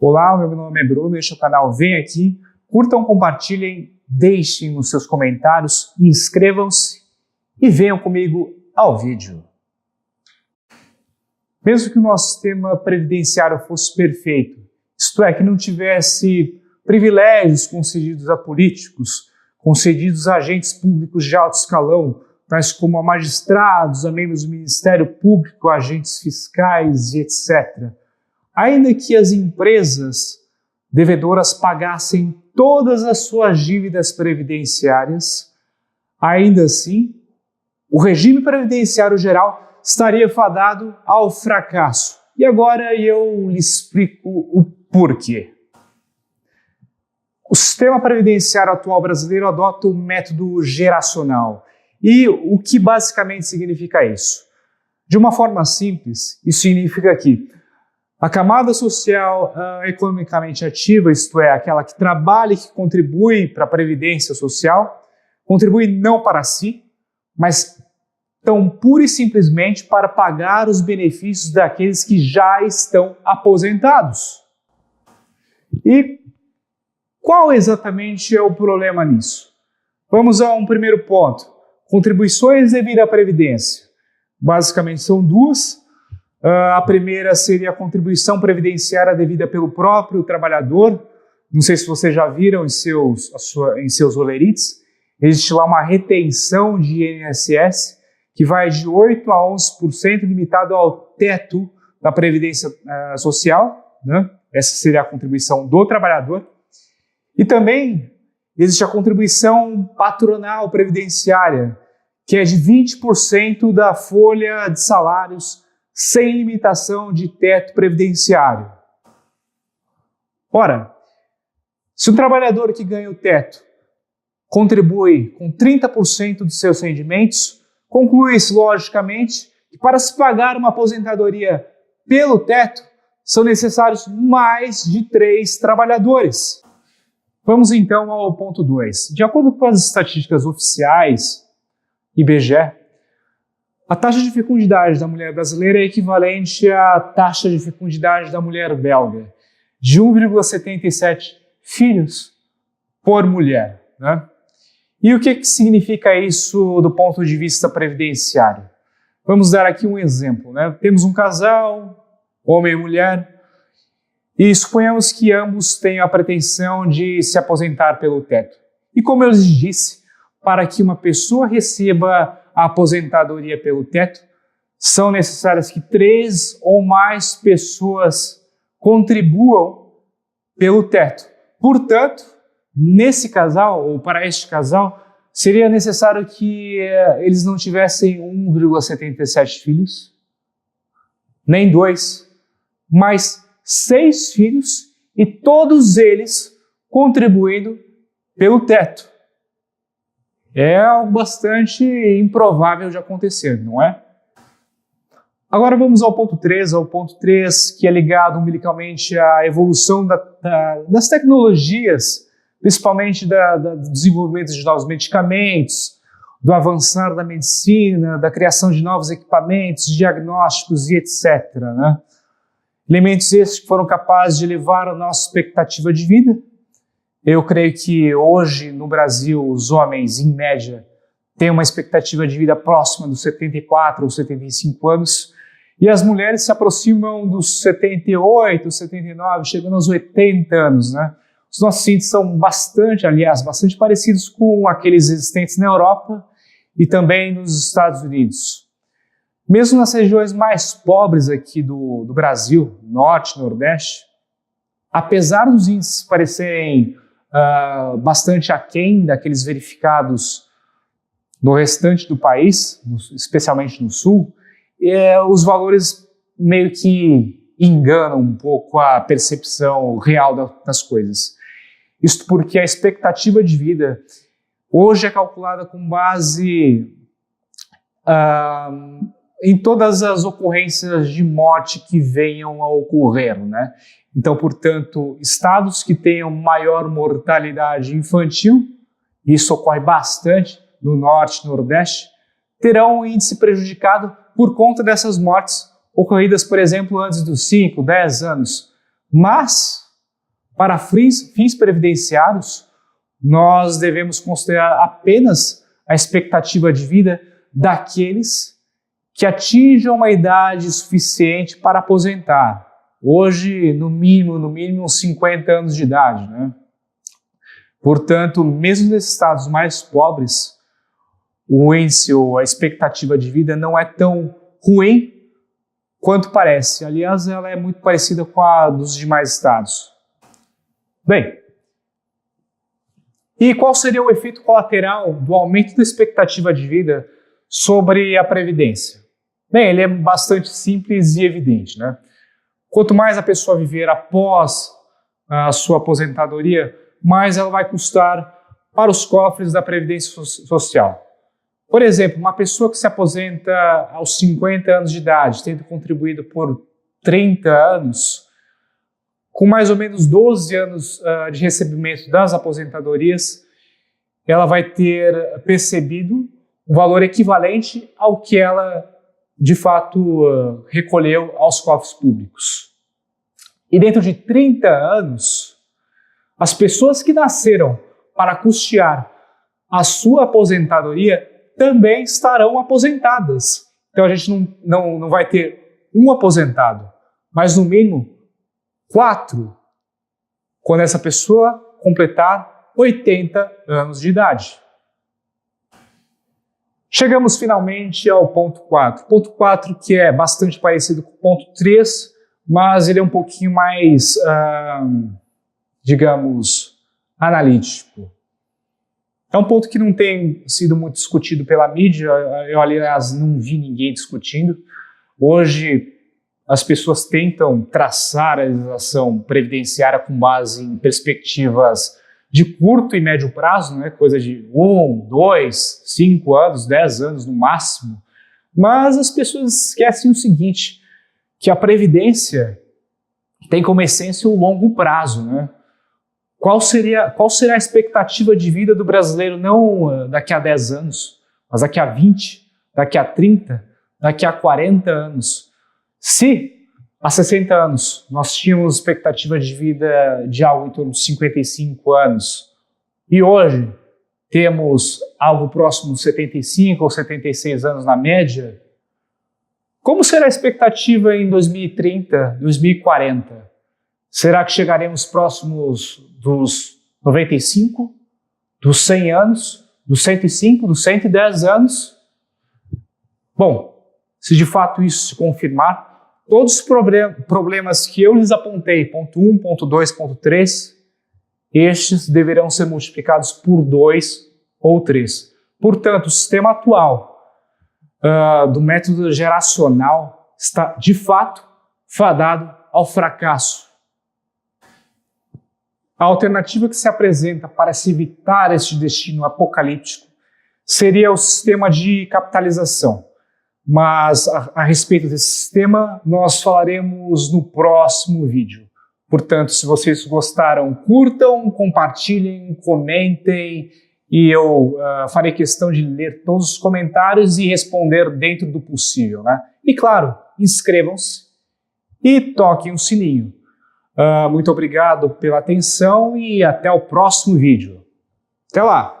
Olá, meu nome é Bruno, este é o canal Vem Aqui. Curtam, compartilhem, deixem os seus comentários, inscrevam-se e venham comigo ao vídeo. Mesmo que o nosso sistema previdenciário fosse perfeito, isto é, que não tivesse privilégios concedidos a políticos, concedidos a agentes públicos de alto escalão, tais como a magistrados, a membros do Ministério Público, agentes fiscais e etc. Ainda que as empresas devedoras pagassem todas as suas dívidas previdenciárias, ainda assim, o regime previdenciário geral estaria fadado ao fracasso. E agora eu lhe explico o porquê. O sistema previdenciário atual brasileiro adota o método geracional. E o que basicamente significa isso? De uma forma simples, isso significa que a camada social economicamente ativa, isto é, aquela que trabalha e que contribui para a previdência social, contribui não para si, mas tão pura e simplesmente para pagar os benefícios daqueles que já estão aposentados. E qual exatamente é o problema nisso? Vamos a um primeiro ponto. Contribuições devido à Previdência. Basicamente são duas. A primeira seria a contribuição previdenciária devida pelo próprio trabalhador. Não sei se vocês já viram em seus olerites. Existe lá uma retenção de INSS que vai de 8% a 11%, limitado ao teto da Previdência Social, né? Essa seria a contribuição do trabalhador. E também existe a contribuição patronal previdenciária, que é de 20% da folha de salários, sem limitação de teto previdenciário. Ora, se um trabalhador que ganha o teto contribui com 30% dos seus rendimentos, conclui-se, logicamente, que para se pagar uma aposentadoria pelo teto, são necessários mais de 3 trabalhadores. Vamos então ao ponto 2. De acordo com as estatísticas oficiais, IBGE, a taxa de fecundidade da mulher brasileira é equivalente à taxa de fecundidade da mulher belga, de 1,77 filhos por mulher, né? E o que significa isso do ponto de vista previdenciário? Vamos dar aqui um exemplo, né? Temos um casal, homem e mulher, e suponhamos que ambos tenham a pretensão de se aposentar pelo teto. E como eu lhes disse, para que uma pessoa receba a aposentadoria pelo teto, são necessárias que 3 ou mais pessoas contribuam pelo teto. Portanto, nesse casal, ou para este casal, seria necessário que eles não tivessem 1,77 filhos, nem 2, mas 6 filhos e todos eles contribuindo pelo teto. É algo bastante improvável de acontecer, não é? Agora vamos ao ponto 3, que é ligado umbilicalmente à evolução das tecnologias, principalmente do desenvolvimento de novos medicamentos, do avançar da medicina, da criação de novos equipamentos, diagnósticos e etc. Né? Elementos esses que foram capazes de elevar a nossa expectativa de vida. Eu creio que hoje no Brasil os homens, em média, têm uma expectativa de vida próxima dos 74 ou 75 anos e as mulheres se aproximam dos 78, 79, chegando aos 80 anos, né? Os nossos índices são bastante parecidos com aqueles existentes na Europa e também nos Estados Unidos. Mesmo nas regiões mais pobres aqui do Brasil, Norte, Nordeste, apesar dos índices parecerem bastante aquém daqueles verificados no restante do país, especialmente no Sul, os valores meio que enganam um pouco a percepção real das coisas. Isto porque a expectativa de vida hoje é calculada com base em todas as ocorrências de morte que venham a ocorrer, né? Então, portanto, estados que tenham maior mortalidade infantil, isso ocorre bastante no Norte e Nordeste, terão um índice prejudicado por conta dessas mortes ocorridas, por exemplo, antes dos 5, 10 anos. Mas para fins previdenciários, nós devemos considerar apenas a expectativa de vida daqueles que atinjam uma idade suficiente para aposentar. Hoje, no mínimo, uns 50 anos de idade, né? Portanto, mesmo nesses estados mais pobres, o índice ou a expectativa de vida não é tão ruim quanto parece. Aliás, ela é muito parecida com a dos demais estados. Bem, e qual seria o efeito colateral do aumento da expectativa de vida sobre a Previdência? Bem, ele é bastante simples e evidente, né? Quanto mais a pessoa viver após a sua aposentadoria, mais ela vai custar para os cofres da Previdência Social. Por exemplo, uma pessoa que se aposenta aos 50 anos de idade, tendo contribuído por 30 anos, com mais ou menos 12 anos de recebimento das aposentadorias, ela vai ter percebido um valor equivalente ao que ela, de fato, recolheu aos cofres públicos. E dentro de 30 anos, as pessoas que nasceram para custear a sua aposentadoria também estarão aposentadas. Então a gente não vai ter um aposentado, mas no mínimo 4, quando essa pessoa completar 80 anos de idade. Chegamos finalmente ao ponto 4. Ponto 4 que é bastante parecido com o ponto 3, mas ele é um pouquinho mais, digamos, analítico. É um ponto que não tem sido muito discutido pela mídia, eu, aliás, não vi ninguém discutindo. Hoje, as pessoas tentam traçar a legislação previdenciária com base em perspectivas de curto e médio prazo, né? Coisa de 1, 2, 5 anos, 10 anos no máximo. Mas as pessoas esquecem o seguinte, que a Previdência tem como essência o longo prazo, né? Qual será a expectativa de vida do brasileiro não daqui a 10 anos, mas daqui a 20, daqui a 30, daqui a 40 anos? Se há 60 anos nós tínhamos expectativa de vida de algo em torno de 55 anos e hoje temos algo próximo de 75 ou 76 anos na média, como será a expectativa em 2030, 2040? Será que chegaremos próximos dos 95, dos 100 anos, dos 105, dos 110 anos? Bom, se de fato isso se confirmar, todos os problemas que eu lhes apontei, ponto 1, ponto 2, ponto 3, estes deverão ser multiplicados por 2 ou 3. Portanto, o sistema atual do método geracional está, de fato, fadado ao fracasso. A alternativa que se apresenta para se evitar este destino apocalíptico seria o sistema de capitalização. Mas a respeito desse sistema, nós falaremos no próximo vídeo. Portanto, se vocês gostaram, curtam, compartilhem, comentem e eu farei questão de ler todos os comentários e responder dentro do possível, né? E claro, inscrevam-se e toquem o sininho. Muito obrigado pela atenção e até o próximo vídeo. Até lá!